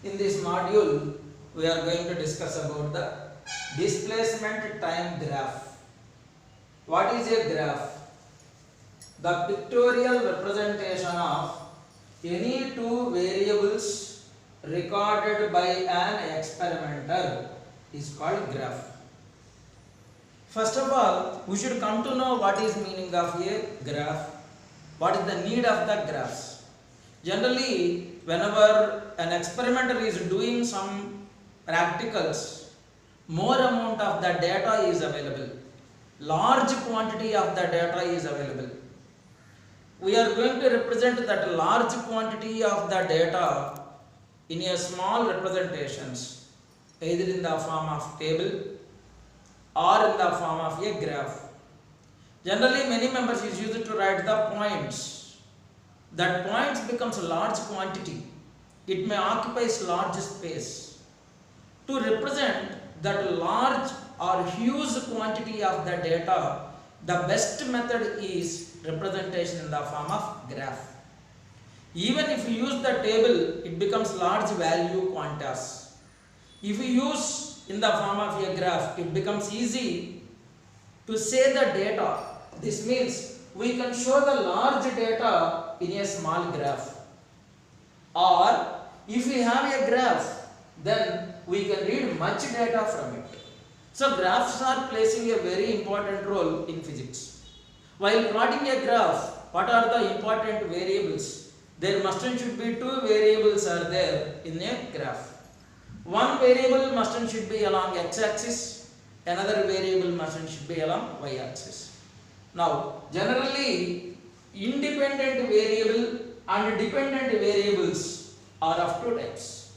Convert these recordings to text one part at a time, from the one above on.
In this module, we are going to discuss about the displacement time graph. What is a graph? The pictorial representation of any two variables recorded by an experimenter is called graph. First of all, we should come to know what is meaning of a graph, what is the need of the graphs. Generally, whenever an experimenter is doing some practicals, more amount of the data is available, large quantity of the data is available. We are going to represent that large quantity of the data in a small representations, either in the form of table or in the form of a graph. Generally, many members is used to write the points. That points becomes a large quantity. It may occupies large space. To represent that large or huge quantity of the data, the best method is representation in the form of graph. Even if you use the table, it becomes large value quantas. If you use in the form of a graph, it becomes easy to say the data. This means we can show the large data in a small graph. Or if we have a graph, then we can read much data from it. So graphs are placing a very important role in physics. While plotting a graph, what are the important variables? There must and should be two variables are there in a graph. One variable must and should be along x-axis, another variable must and should be along y-axis. Now, generally, independent variable and dependent variables are of two types.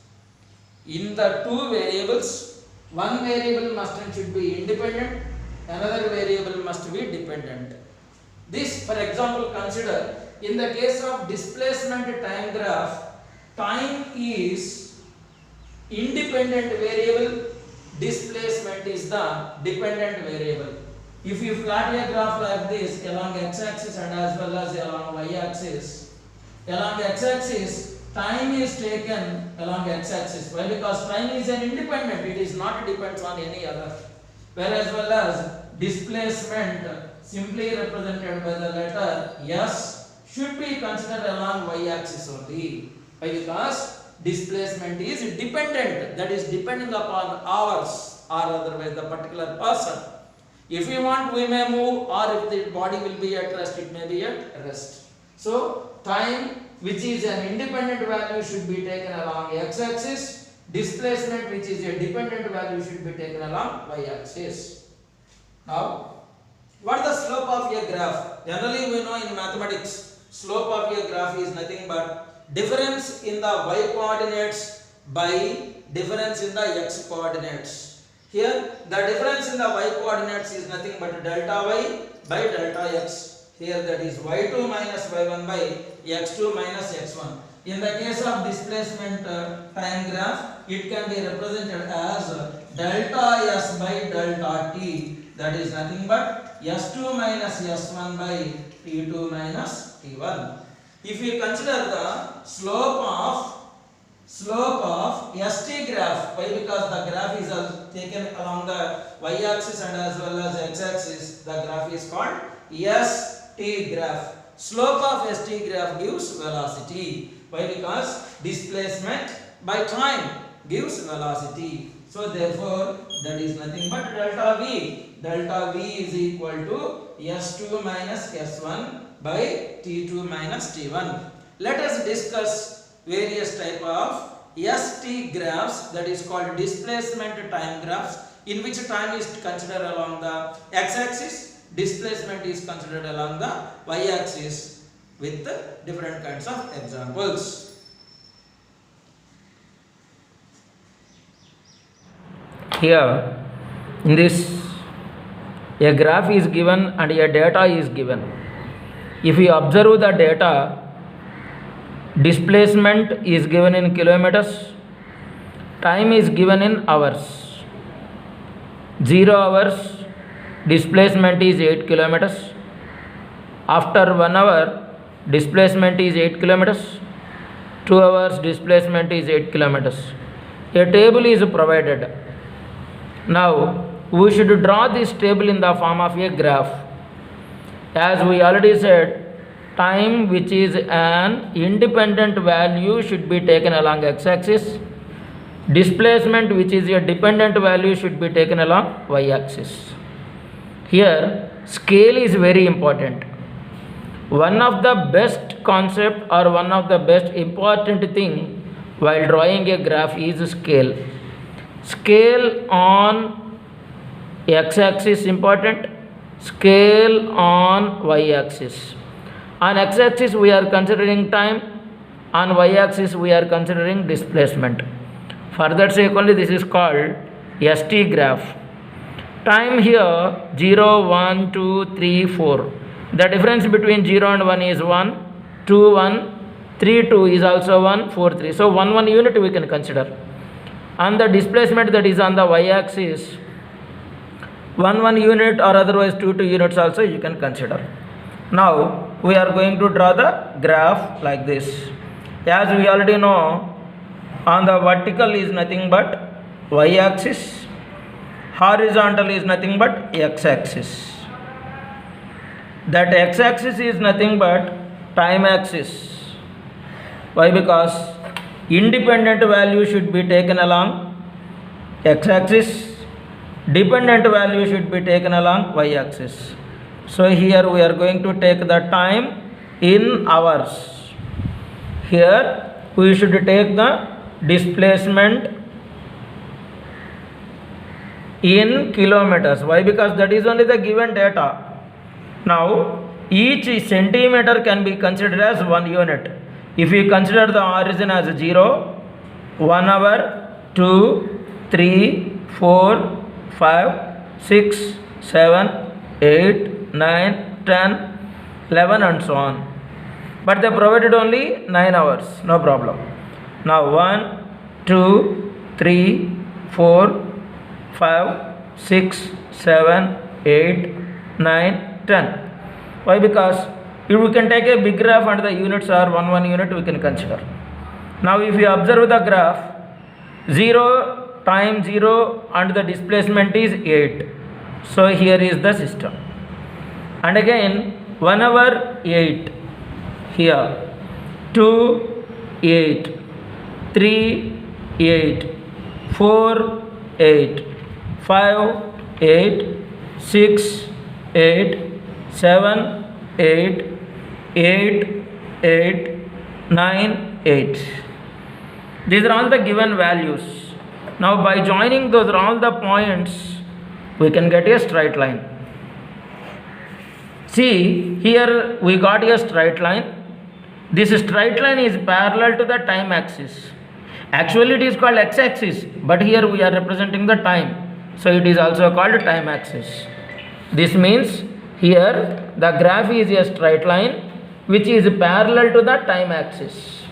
In the two variables, one variable must and should be independent, another variable must be dependent. This, for example, consider in the case of displacement time graph, time is independent variable, displacement is the dependent variable. If you plot a graph like this along x-axis and as well as along y-axis, along x-axis time is taken along x-axis. Why? Because time is an independent, it is not depends on any other. Whereas well as displacement simply represented by the letter S should be considered along y-axis only. Why? Because displacement is dependent, that is depending upon ours or otherwise the particular person. If we want, we may move, or if the body will be at rest, it may be at rest. So, time, which is an independent value, should be taken along x-axis. Displacement, which is a dependent value, should be taken along y-axis. Now, what is the slope of a graph? Generally, we know in mathematics, slope of a graph is nothing but difference in the y coordinates by difference in the x coordinates. Here, the difference in the y coordinates is nothing but delta y by delta x. Here, that is y2 minus y1 by x2 minus x1. In the case of displacement time graph, it can be represented as delta s by delta t. That is nothing but s2 minus s1 by t2 minus t1. If we consider the slope of ST graph, why? Because the graph is taken along the y-axis and as well as x-axis, the graph is called ST graph. Slope of ST graph gives velocity. Why? Because displacement by time gives velocity. So therefore, that is nothing but delta V. Delta V is equal to S2 minus S1 by T2 minus T1. Let us discuss various type of ST graphs, that is called displacement time graphs, in which time is considered along the x-axis, displacement is considered along the y-axis with different kinds of examples. Here, in this, a graph is given and a data is given. If we observe the data, displacement is given in kilometers, time is given in hours. 0 hours, displacement is 8 kilometers. After 1 hour, displacement is 8 kilometers. 2 hours, displacement is 8 kilometers. A table is provided. Now we should draw this table in the form of a graph. As we already said, time, which is an independent value, should be taken along x-axis. Displacement, which is a dependent value, should be taken along y-axis. Here scale is very important. One of the best concept or one of the best important thing while drawing a graph is scale. Scale on x-axis important, scale on y-axis. On x-axis we are considering time, on y-axis we are considering displacement. For that sake only this is called ST graph. Time here 0, 1, 2, 3, 4. The difference between 0 and 1 is 1, 2, 1, 3, 2 is also 1, 4, 3. So 1 unit we can consider. And the displacement that is on the y-axis, 1 unit or otherwise 2 units also you can consider. Now we are going to draw the graph like this. As we already know, on the vertical is nothing but y-axis, horizontal is nothing but x-axis. That x-axis is nothing but time axis. Why? Because independent value should be taken along x-axis, dependent value should be taken along y-axis. So here we are going to take the time in hours. Here we should take the displacement in kilometers. Why? Because that is only the given data. Now each centimeter can be considered as 1 unit. If we consider the origin as 0, 1 hour, 2, 3, 4, 5, 6, 7, 8, 9, 10, 11 and so on. But they provided only 9 hours, no problem. Now 1, 2, 3, 4, 5, 6, 7, 8, 9, 10. Why? Because if we can take a big graph and the units are 1 unit we can consider. Now if you observe the graph, 0 time 0 and the displacement is 8. So here is the system. And again 1 hour 8, here 2, 8, 3, 8, 4, 8, 5, 8, 6, 8, 7, 8, 8, 8, 9, 8. These are all the given values. Now by joining those all the points, we can get a straight line. See, here we got a straight line. This straight line is parallel to the time axis. Actually it is called x-axis, but here we are representing the time. So it is also called time axis. This means here the graph is a straight line which is parallel to the time axis.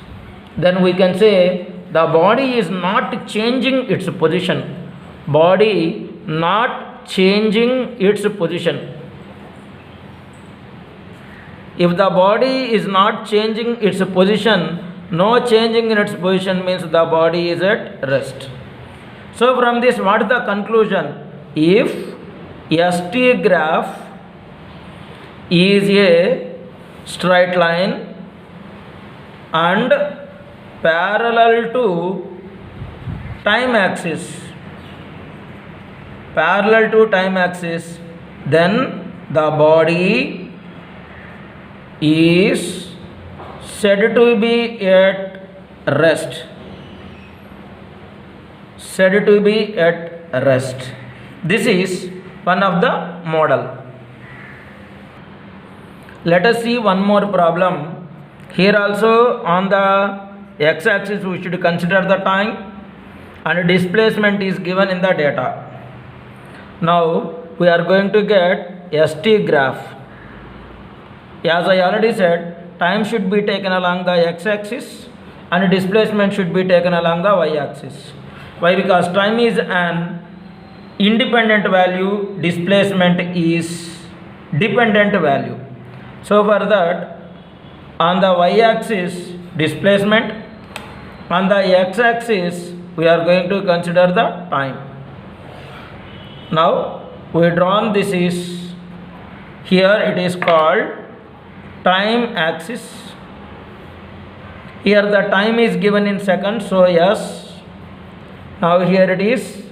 Then we can say the body is not changing its position. Body not changing its position. If the body is not changing its position, no changing in its position means the body is at rest. So from this, what is the conclusion? If ST graph is a straight line and parallel to time axis, then the body is said to be at rest. This is one of the model. Let us see one more problem. Here also on the x-axis we should consider the time and displacement is given in the data. Now we are going to get ST graph. As I already said, time should be taken along the x-axis and displacement should be taken along the y-axis. Why? Because time is an independent value, displacement is dependent value. So for that, on the y-axis displacement, On the x-axis, we are going to consider the time. Now, we drawn this is, here it is called time axis. Here the time is given in seconds, so yes. Now here it is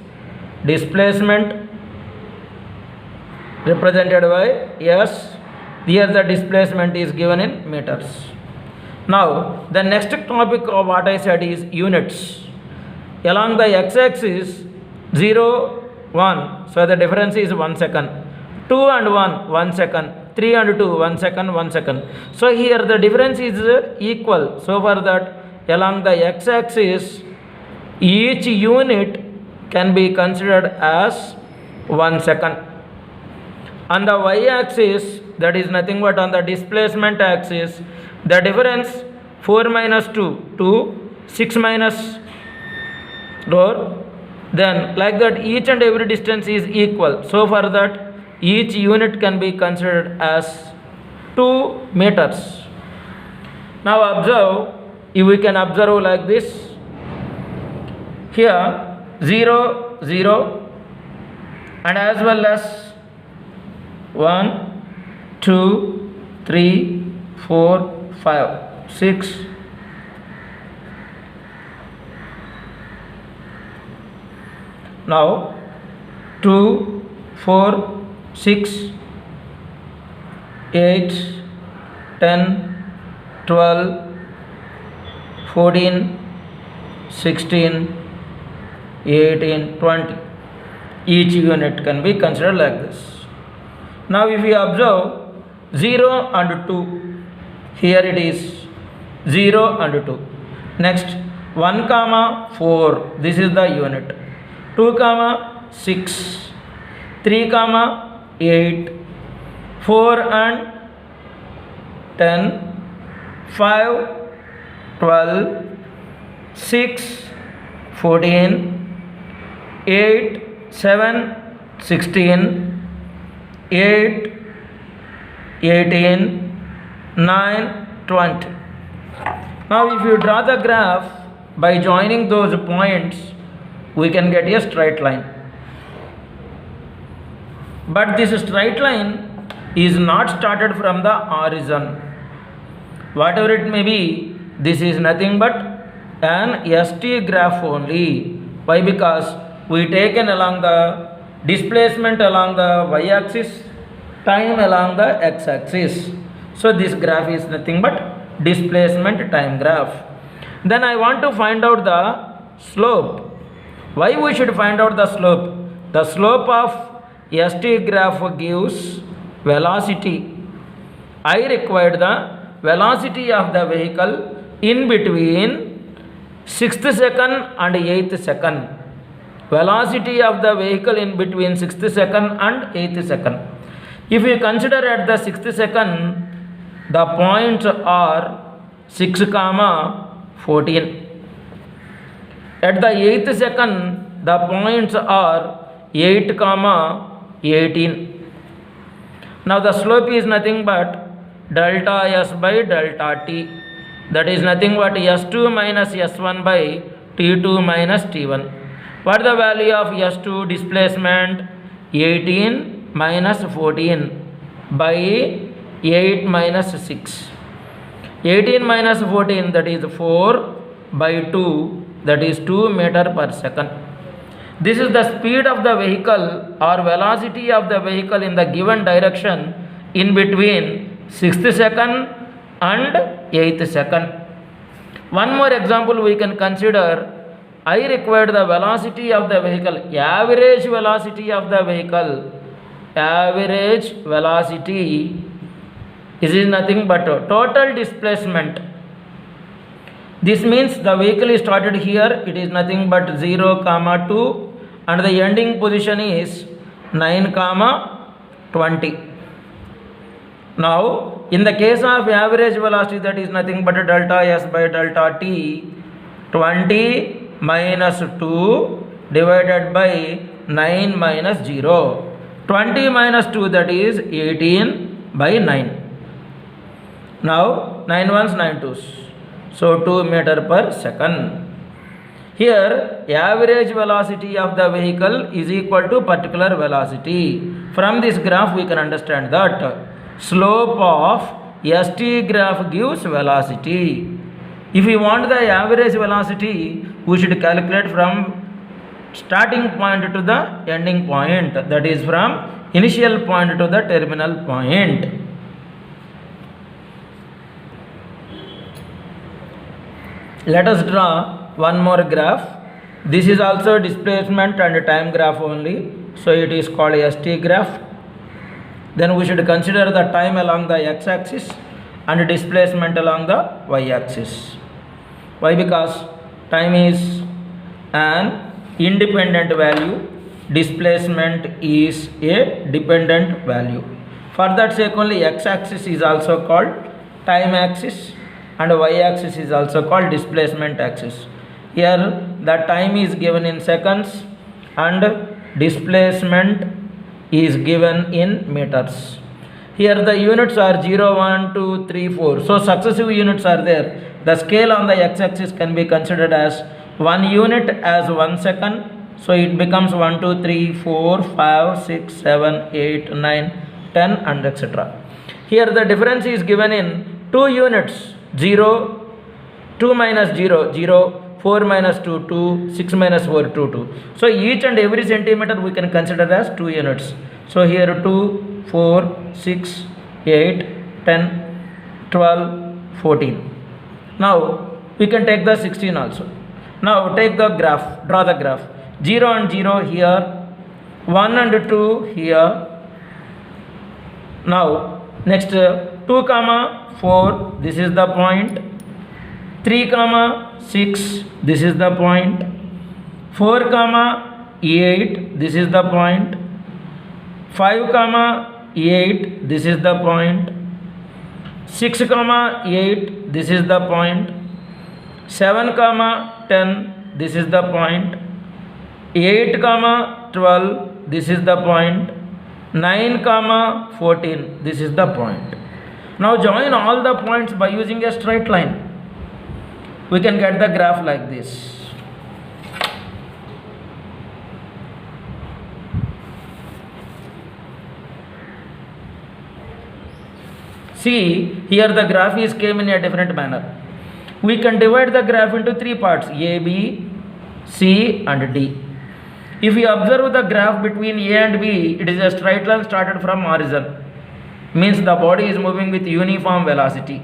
displacement represented by s. Here the displacement is given in meters. Now the next topic of what I said is units. Along the x-axis 0, 1, so the difference is 1 second. 2 and 1, 1 second. 3 and 2, 1 second, 1 second. So here the difference is equal. So for that, along the x-axis, each unit can be considered as 1 second. On the y-axis, that is nothing but on the displacement axis, the difference 4 minus 2, 2, 6 minus 4, then like that each and every distance is equal. So for that, each unit can be considered as 2 meters. Now observe, if we can observe like this, here 0, 0 and as well as 1, 2, 3, 4, 5, 6. Now 2, 4, 6, 8, 10, 12, 14, 16, 18, 20. Each unit can be considered like this. Now if you observe 0 and 2, here it is 0 and 2. Next 1 comma 4, this is the unit. 2 comma 6, 3 comma 8, 4 and 10, 5, 12, 6, 14, 8, 7, 16, 8, 18, 9, 20. Now if you draw the graph by joining those points, we can get a straight line. But this straight line is not started from the origin. Whatever it may be, this is nothing but an ST graph only. Why? Because we taken along the displacement along the y-axis, time along the x-axis. So this graph is nothing but displacement time graph. Then I want to find out the slope. Why we should find out the slope? The slope of ST graph gives velocity. I required the velocity of the vehicle in between 6th second and 8th second. Velocity of the vehicle in between 6th second and 8th second. If you consider at the 6th second, the points are 6, 14. At the 8th second, the points are 8, 18. Now the slope is nothing but delta S by delta T. That is nothing but S2 minus S1 by T2 minus T1. What is the value of S2 displacement? 18 minus 14 by 8 minus 6. 18 minus 14, that is 4 by 2, that is 2 meter per second. This is the speed of the vehicle or velocity of the vehicle in the given direction in between 6th second and 8th second. One more example we can consider. I required the velocity of the vehicle, average velocity of the vehicle. Average velocity is nothing but total displacement. This means the vehicle is started here, it is nothing but 0, 2 and the ending position is 9, 20. Now in the case of average velocity, that is nothing but delta S by delta T, 20 minus 2 divided by 9 minus 0. 20 minus 2, that is 18 by 9. Now 9 ones, 9 twos. So 2 meter per second. Here, average velocity of the vehicle is equal to particular velocity. From this graph, we can understand that slope of ST graph gives velocity. If we want the average velocity, we should calculate from starting point to the ending point, that is from initial point to the terminal point. Let us draw one more graph. This is also displacement and time graph only, so it is called ST graph. Then we should consider the time along the x-axis and displacement along the y-axis. Why? Because time is an independent value, displacement is a dependent value. For that sake only x-axis is also called time axis and y-axis is also called displacement axis. Here the time is given in seconds and displacement is given in meters. Here the units are 0, 1, 2, 3, 4. So successive units are there. The scale on the x-axis can be considered as 1 unit as 1 second. So it becomes 1, 2, 3, 4, 5, 6, 7, 8, 9, 10 and etc. Here the difference is given in 2 units. 0, 2 minus 0, 0, 4 minus 2, 2, 6 minus 4, 2, 2. So each and every centimeter we can consider as 2 units. So here 2, 4, 6, 8, 10, 12, 14. Now we can take the 16 also. Now take the graph, draw the graph. 0 and 0 here, 1 and 2 here. Now next 2 comma 4, this is the point. 3 comma 6, this is the point. 4 comma 8, this is the point. 5 comma 8, this is the point. 6 comma 8, this is the point. 7 comma 10, this is the point. 8 comma 12, this is the point. 9 comma 14, this is the point. Now join all the points by using a straight line. We can get the graph like this. See, here the graph is came in a different manner. We can divide the graph into 3 parts, A, B, C and D. If we observe the graph between A and B, it is a straight line started from origin. Means the body is moving with uniform velocity.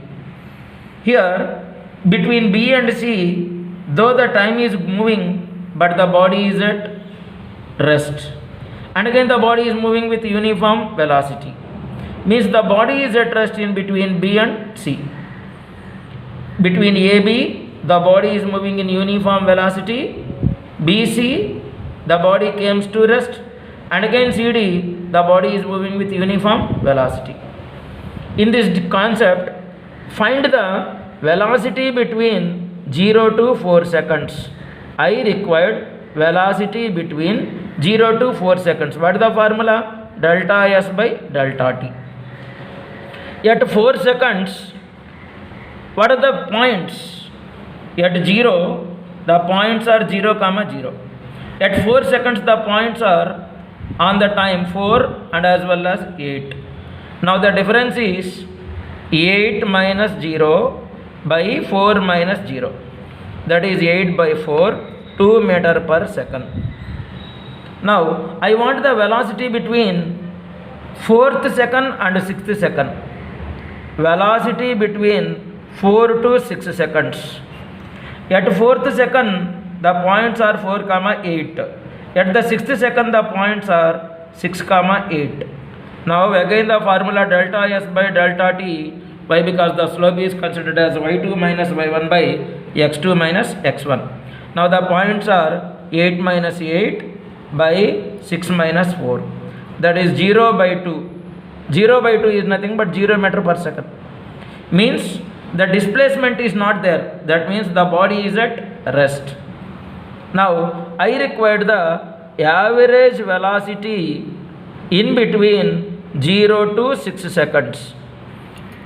Here, between B and C, though the time is moving, but the body is at rest. And again the body is moving with uniform velocity. Means the body is at rest in between B and C. Between AB, the body is moving in uniform velocity. BC, the body comes to rest. And again CD, the body is moving with uniform velocity. In this concept, find the velocity between 0 to 4 seconds. I required velocity between 0 to 4 seconds. What is the formula? Delta S by delta T. At 4 seconds, what are the points? At 0, the points are 0, 0. At 4 seconds, the points are on the time 4 and as well as 8. Now the difference is 8 minus 0 by 4 minus 0. That is 8 by 4, 2 meter per second. Now I want the velocity between 4th second and 6th second. Velocity between 4 to 6 seconds. At 4th second, the points are 4, 8. At the 6th second, the points are 6, 8. Now again the formula delta S by delta T. Why? Because the slope is considered as y2 minus y1 by x2 minus x1. Now the points are 8 minus 8 by 6 minus 4. That is 0 by 2. 0 by 2 is nothing but 0 meter per second. Means the displacement is not there. That means the body is at rest. Now I required the average velocity in between 0 to 6 seconds.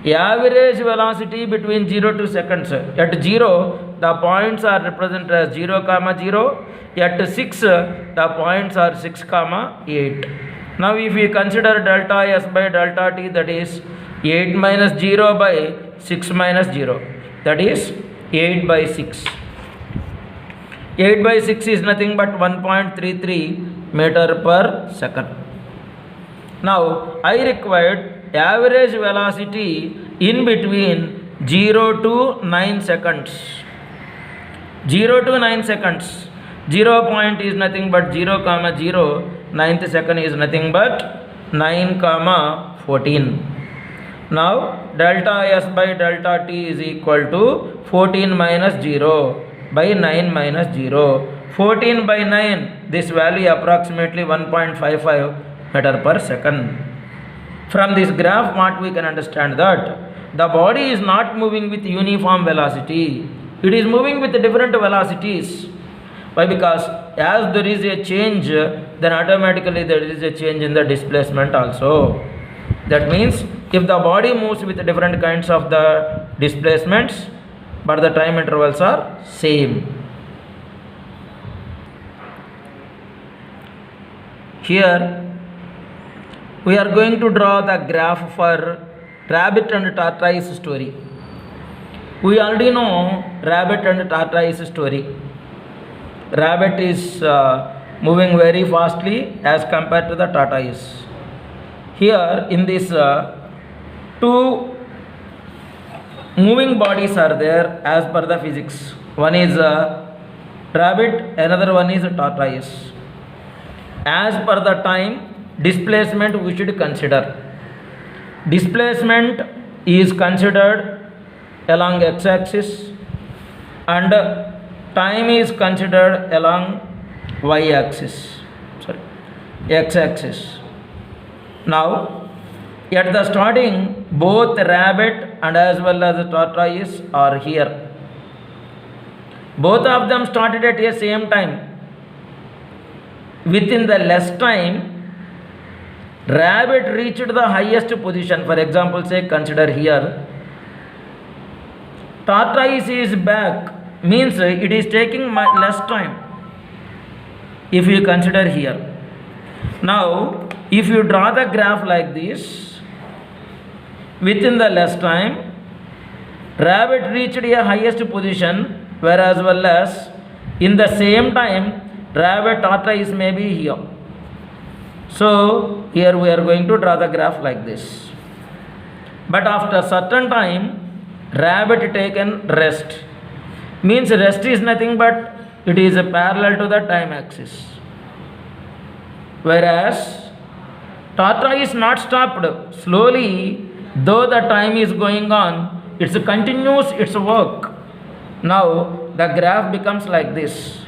Average velocity between 0 to seconds. At 0, the points are represented as 0, 0. At 6, the points are 6, 8. Now if we consider delta S by delta T, that is 8 minus 0 by 6 minus 0, that is 8 by 6. 8 by 6 is nothing but 1.33 meter per second. Now I required average velocity in between 0 to 9 seconds. 0 to 9 seconds. 0 point is nothing but 0, 0. 9th second is nothing but 9, 14. Now delta S by delta T is equal to 14 minus 0 by 9 minus 0. 14 by 9, this value approximately 1.55 meter per second. From this graph, what we can understand that the body is not moving with uniform velocity. It is moving with different velocities. Why? Because as there is a change, then automatically there is a change in the displacement also. That means if the body moves with different kinds of the displacements, but the time intervals are same. Here we are going to draw the graph for rabbit and tortoise story. We already know rabbit and tortoise story. Rabbit is moving very fastly as compared to the tortoise. Here in this two moving bodies are there as per the physics. One is rabbit, another one is tortoise. As per the time displacement we should consider. Displacement is considered along x-axis and time is considered along y-axis. X-axis. Now at the starting both rabbit and as well as tortoise are here. Both of them started at the same time. Within the less time, rabbit reached the highest position. For example, say consider here. Tortoise is back, means it is taking less time. If you consider here. Now, if you draw the graph like this, within the less time, rabbit reached a highest position, whereas well as in the same time, rabbit tortoise may be here. So here we are going to draw the graph like this. But after certain time, rabbit taken rest. Means rest is nothing but it is parallel to the time axis. Whereas tortoise not stopped. Slowly, though the time is going on, it continues its work. Now the graph becomes like this.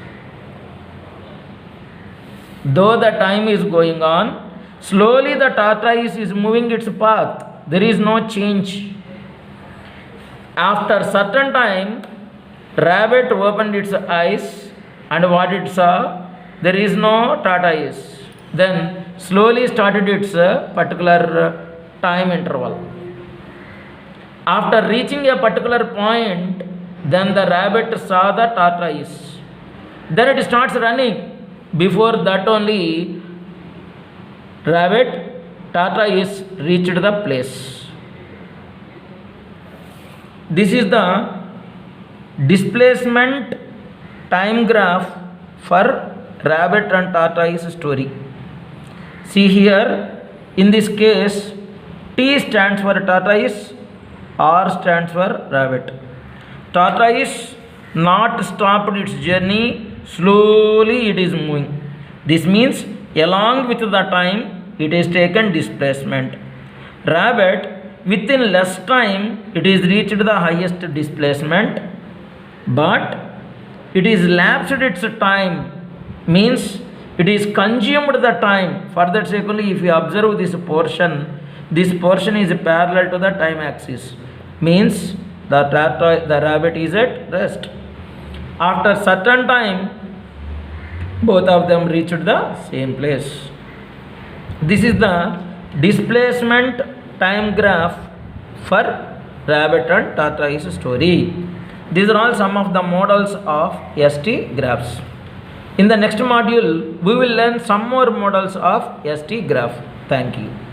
Though the time is going on, slowly the tortoise is moving its path. There is no change. After certain time, rabbit opened its eyes and what it saw, there is no tortoise. Then slowly started its particular time interval. After reaching a particular point, then the rabbit saw the tortoise. Then it starts running. Before that only, rabbit, tortoise reached the place. This is the displacement time graph for rabbit and tortoise story. See here, in this case, T stands for tortoise, R stands for rabbit. Tortoise not stopped its journey, slowly it is moving. This means along with the time it is taken displacement. Rabbit within less time it is reached the highest displacement, but it is lapsed its time, means it is consumed the time. For that sake only, if you observe this portion is parallel to the time axis, means the rabbit is at rest. After certain time, both of them reached the same place. This is the displacement time graph for rabbit and tortoise story. These are all some of the models of ST graphs. In the next module, we will learn some more models of ST graph. Thank you.